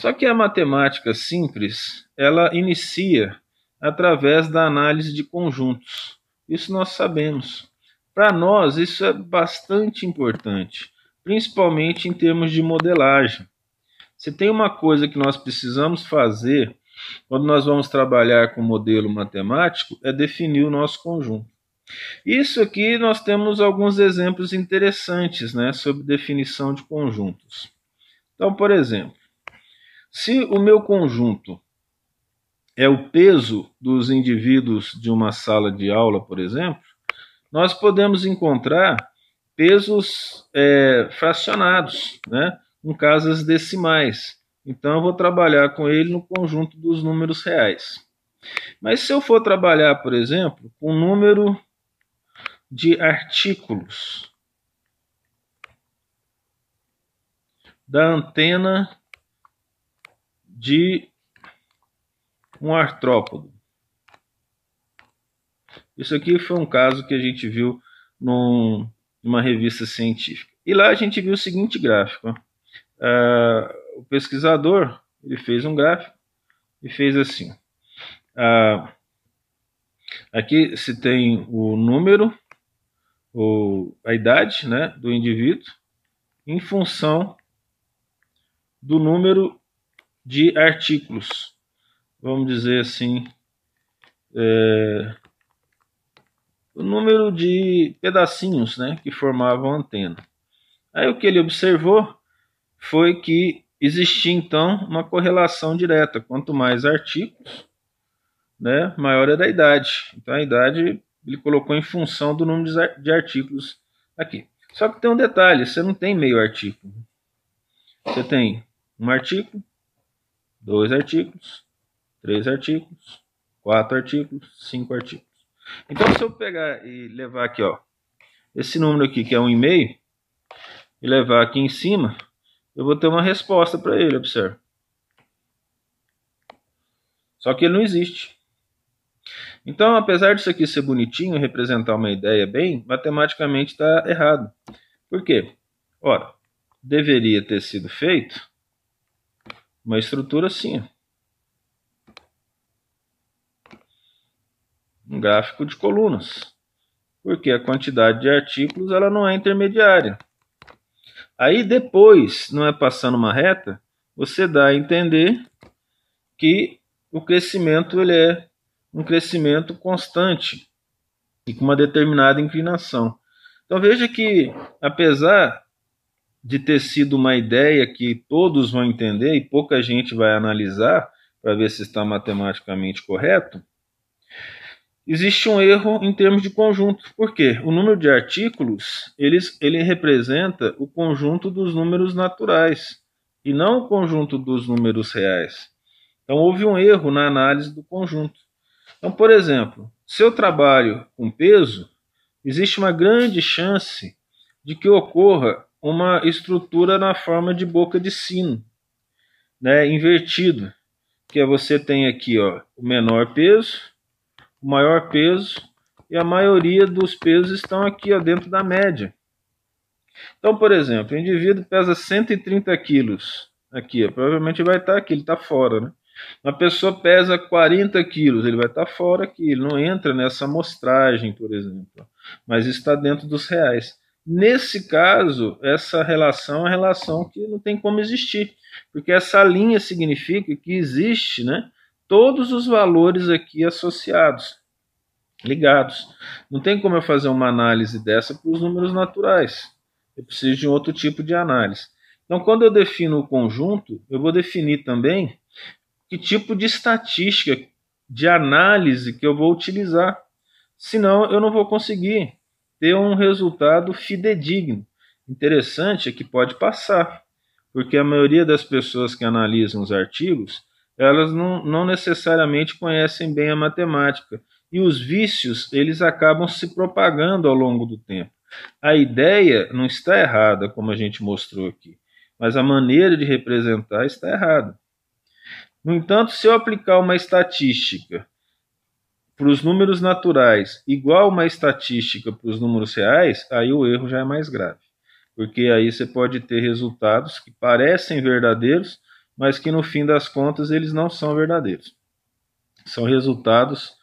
Só que a matemática simples, ela inicia através da análise de conjuntos. Isso nós sabemos. Para nós, isso é bastante importante, principalmente em termos de modelagem. Se tem uma coisa que nós precisamos fazer quando nós vamos trabalhar com modelo matemático, é definir o nosso conjunto. Isso aqui nós temos alguns exemplos interessantes, né, sobre definição de conjuntos. Então, por exemplo, se o meu conjunto é o peso dos indivíduos de uma sala de aula, por exemplo, nós podemos encontrar pesos fracionados, né, com casas decimais. Então, eu vou trabalhar com ele no conjunto dos números reais. Mas se eu for trabalhar, por exemplo, com o número de artículos da antena de um artrópode. Isso aqui foi um caso que a gente viu numa revista científica. E lá a gente viu o seguinte gráfico. O pesquisador ele fez um gráfico e fez assim. Aqui se tem o número, a idade, né, do indivíduo em função do número de artículos. Vamos dizer assim, o número de pedacinhos, né, que formavam a antena. Aí o que ele observou foi que existia então uma correlação direta. Quanto mais artículos, né, maior era a idade. Então a idade ele colocou em função do número de artículos aqui. Só que tem um detalhe, você não tem meio artículo. Você tem um artículo, 2 artículos, 3 artículos, 4 artículos, 5 artículos. Então se eu pegar e levar aqui, ó, esse número aqui que é 1,5, e levar aqui em cima, eu vou ter uma resposta para ele, observe. Só que ele não existe. Então, apesar disso aqui ser bonitinho, representar uma ideia bem, matematicamente está errado. Por quê? Ora, deveria ter sido feito uma estrutura assim. Um gráfico de colunas. Porque a quantidade de artículos ela não é intermediária. Aí depois, não é passando uma reta, você dá a entender que o crescimento ele é um crescimento constante e com uma determinada inclinação. Então veja que, apesar de ter sido uma ideia que todos vão entender e pouca gente vai analisar para ver se está matematicamente correto, existe um erro em termos de conjunto. Por quê? O número de artículos ele representa o conjunto dos números naturais e não o conjunto dos números reais. Então houve um erro na análise do conjunto. Então, por exemplo, se eu trabalho com peso, existe uma grande chance de que ocorra uma estrutura na forma de boca de sino, né, invertido, que é você tem aqui, ó, o menor peso, o maior peso, e a maioria dos pesos estão aqui, ó, dentro da média. Então, por exemplo, o indivíduo pesa 130 quilos, aqui, ó, provavelmente vai estar aqui, ele está fora, né? Uma pessoa pesa 40 quilos, ele vai estar fora aqui, ele não entra nessa amostragem, por exemplo, mas está dentro dos reais. Nesse caso, essa relação é uma relação que não tem como existir, porque essa linha significa que existe, né, todos os valores aqui associados, ligados. Não tem como eu fazer uma análise dessa para os números naturais, eu preciso de um outro tipo de análise. Então, quando eu defino o conjunto, eu vou definir também que tipo de estatística, de análise que eu vou utilizar. Senão eu não vou conseguir ter um resultado fidedigno. Interessante é que pode passar, porque a maioria das pessoas que analisam os artigos, elas não necessariamente conhecem bem a matemática. E os vícios, eles acabam se propagando ao longo do tempo. A ideia não está errada, como a gente mostrou aqui, mas a maneira de representar está errada. No entanto, se eu aplicar uma estatística para os números naturais igual uma estatística para os números reais, aí o erro já é mais grave. Porque aí você pode ter resultados que parecem verdadeiros, mas que no fim das contas eles não são verdadeiros. São resultados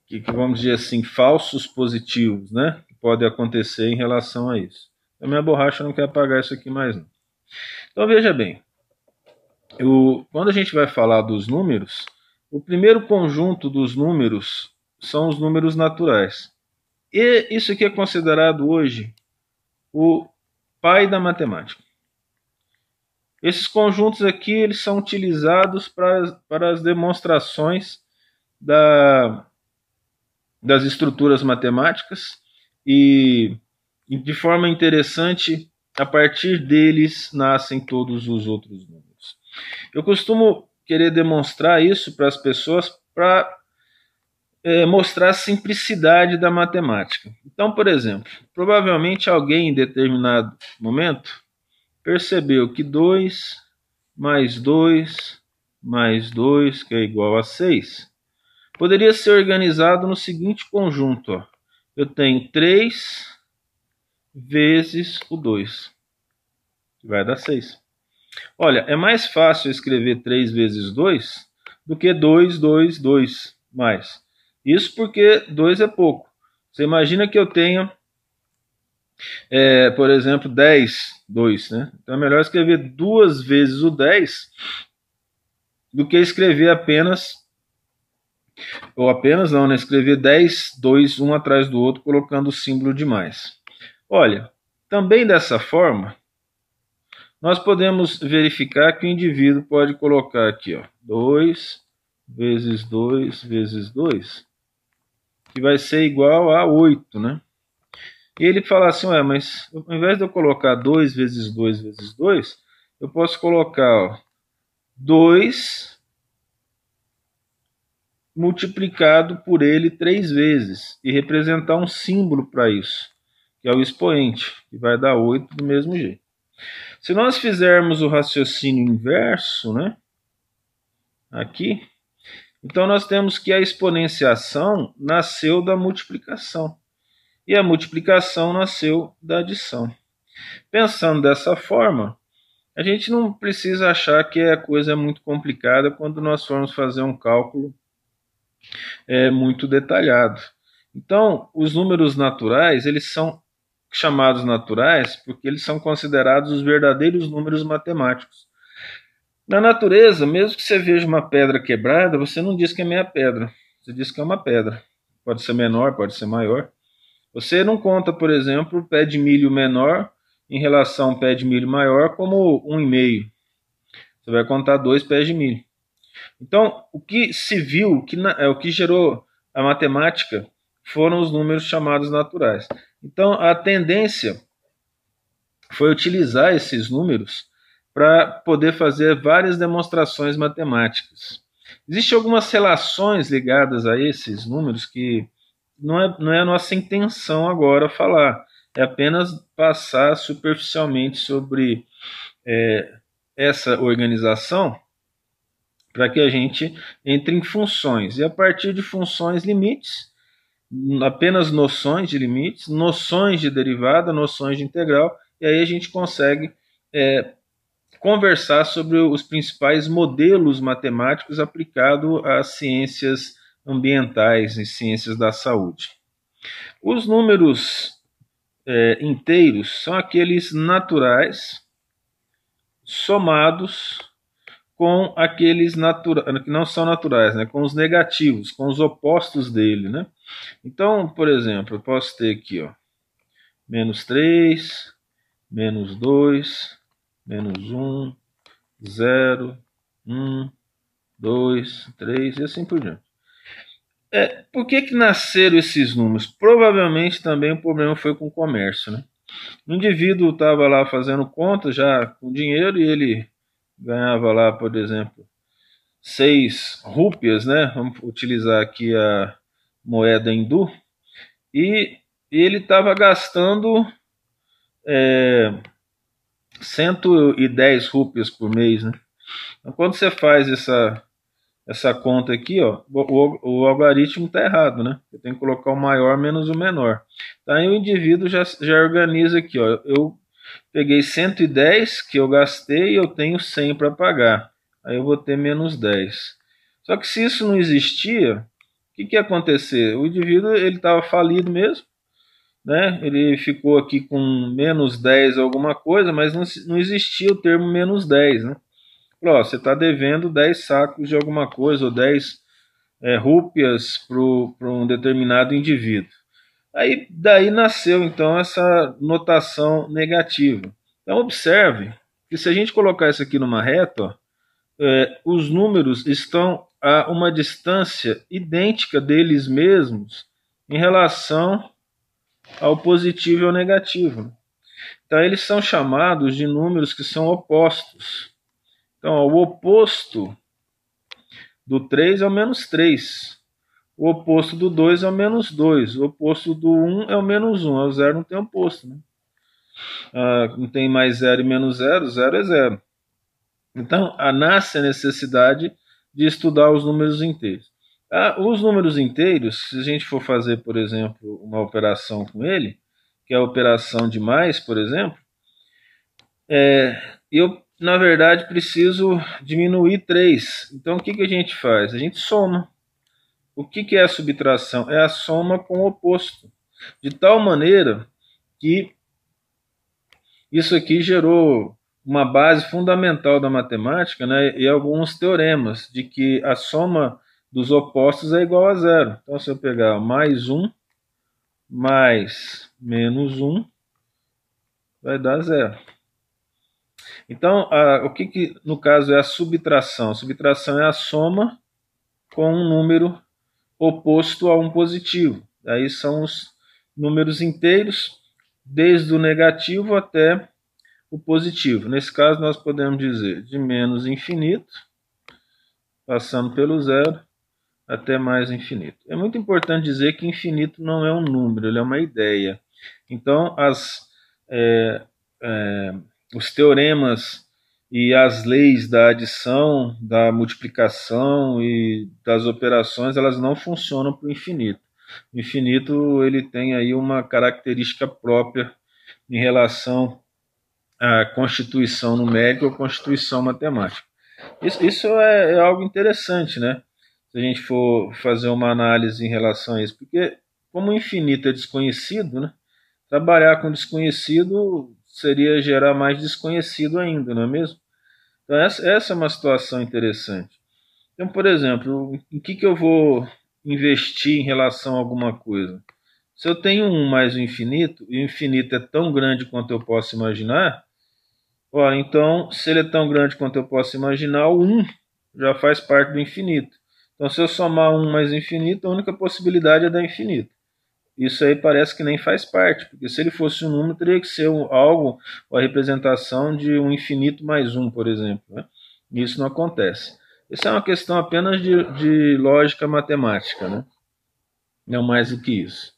que vamos dizer assim, falsos positivos, né? Que pode acontecer em relação a isso. A minha borracha não quer apagar isso aqui mais não. Então veja bem, quando a gente vai falar dos números, o primeiro conjunto dos números são os números naturais. E isso aqui é considerado hoje o pai da matemática. Esses conjuntos aqui eles são utilizados para as demonstrações das estruturas matemáticas e de forma interessante, a partir deles nascem todos os outros números. Eu costumo querer demonstrar isso para as pessoas para mostrar a simplicidade da matemática. Então, por exemplo, provavelmente alguém em determinado momento percebeu que 2 mais 2 mais 2, que é igual a 6, poderia ser organizado no seguinte conjunto. Ó. Eu tenho 3 vezes o 2, que vai dar 6. Olha, é mais fácil escrever 3 vezes 2 do que 2, 2, 2 mais. Isso porque 2 é pouco. Você imagina que eu tenha, por exemplo, 10, 2, né? Então é melhor escrever 2 vezes o 10 do que escrever apenas, ou apenas não, né? Escrever 10, 2, um atrás do outro, colocando o símbolo de mais. Olha, também dessa forma, nós podemos verificar que o indivíduo pode colocar aqui, ó, 2 vezes 2 vezes 2, que vai ser igual a 8, né? E ele fala assim, mas ao invés de eu colocar 2 vezes 2 vezes 2, eu posso colocar, ó, 2 multiplicado por ele 3 vezes e representar um símbolo para isso, que é o expoente, que vai dar 8 do mesmo jeito. Se nós fizermos o raciocínio inverso, né, aqui, então nós temos que a exponenciação nasceu da multiplicação e a multiplicação nasceu da adição. Pensando dessa forma, a gente não precisa achar que a coisa é muito complicada quando nós formos fazer um cálculo muito detalhado. Então, os números naturais, eles são chamados naturais porque eles são considerados os verdadeiros números matemáticos. Na natureza, mesmo que você veja uma pedra quebrada, você não diz que é meia pedra, você diz que é uma pedra. Pode ser menor, pode ser maior. Você não conta, por exemplo, o pé de milho menor em relação ao pé de milho maior como 1,5. Você vai contar 2 pés de milho. Então, o que se viu, o que gerou a matemática, foram os números chamados naturais. Então, a tendência foi utilizar esses números para poder fazer várias demonstrações matemáticas. Existem algumas relações ligadas a esses números que não é a nossa intenção agora falar, é apenas passar superficialmente sobre essa organização para que a gente entre em funções. E a partir de funções, limites, apenas noções de limites, noções de derivada, noções de integral, e aí a gente consegue conversar sobre os principais modelos matemáticos aplicados às ciências ambientais e ciências da saúde. Os números inteiros são aqueles naturais somados com aqueles que não são naturais, né? Com os negativos, com os opostos dele, né? Então, por exemplo, eu posso ter aqui, ó, menos 3, menos 2, menos 1, 0, 1, 2, 3 e assim por diante. Por que nasceram esses números? Provavelmente também o problema foi com o comércio, né? O indivíduo estava lá fazendo conta já com dinheiro e ele ganhava lá, por exemplo, 6 rúpias, né? Vamos utilizar aqui a moeda hindu. E ele estava gastando 110 rúpias por mês, né? Então, quando você faz essa conta aqui, ó, o algoritmo está errado, né? Você tem que colocar o maior menos o menor. Aí o indivíduo já organiza aqui, ó, eu Peguei 110 que eu gastei e eu tenho 100 para pagar. Aí eu vou ter menos 10. Só que se isso não existia, o que ia acontecer? O indivíduo estava falido mesmo, né? Ele ficou aqui com menos 10 alguma coisa, mas não existia o termo menos 10, né? Falou, ó, você está devendo 10 sacos de alguma coisa, ou 10 rúpias para um determinado indivíduo. Aí daí nasceu então essa notação negativa. Então observe que se a gente colocar isso aqui numa reta, ó, os números estão a uma distância idêntica deles mesmos em relação ao positivo e ao negativo. Então eles são chamados de números que são opostos. Então ó, o oposto do 3 é o menos 3. O oposto do 2 é o menos 2. O oposto do 1 é o menos 1. O 0 não tem oposto. Né? Não tem mais 0 e menos 0. 0 é 0. Então, nasce a necessidade de estudar os números inteiros. Os números inteiros, se a gente for fazer, por exemplo, uma operação com ele, que é a operação de mais, por exemplo, eu, na verdade, preciso diminuir 3. Então, o que a gente faz? A gente soma. O que é a subtração? É a soma com o oposto. De tal maneira que isso aqui gerou uma base fundamental da matemática, né, e alguns teoremas de que a soma dos opostos é igual a zero. Então, se eu pegar mais 1 mais menos 1, vai dar zero. Então, o que no caso é a subtração? A subtração é a soma com um número oposto a um positivo. Aí são os números inteiros, desde o negativo até o positivo. Nesse caso, nós podemos dizer de menos infinito, passando pelo zero, até mais infinito. É muito importante dizer que infinito não é um número, ele é uma ideia. Então, os teoremas e as leis da adição, da multiplicação e das operações, elas não funcionam para o infinito. O infinito ele tem aí uma característica própria em relação à constituição numérica ou constituição matemática. Isso é algo interessante, né? Se a gente for fazer uma análise em relação a isso, porque como o infinito é desconhecido, né? Trabalhar com desconhecido seria gerar mais desconhecido ainda, não é mesmo? Então essa é uma situação interessante. Então, por exemplo, em que eu vou investir em relação a alguma coisa? Se eu tenho 1 mais o infinito, e o infinito é tão grande quanto eu posso imaginar, então, se ele é tão grande quanto eu posso imaginar, o 1 já faz parte do infinito. Então, se eu somar 1 mais infinito, a única possibilidade é dar infinito. Isso aí parece que nem faz parte, porque se ele fosse um número, teria que ser algo, a representação de um infinito mais 1, por exemplo. Né? Isso não acontece. Isso é uma questão apenas de lógica matemática, né? Não mais do que isso.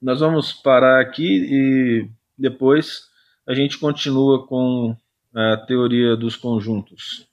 Nós vamos parar aqui e depois a gente continua com a teoria dos conjuntos.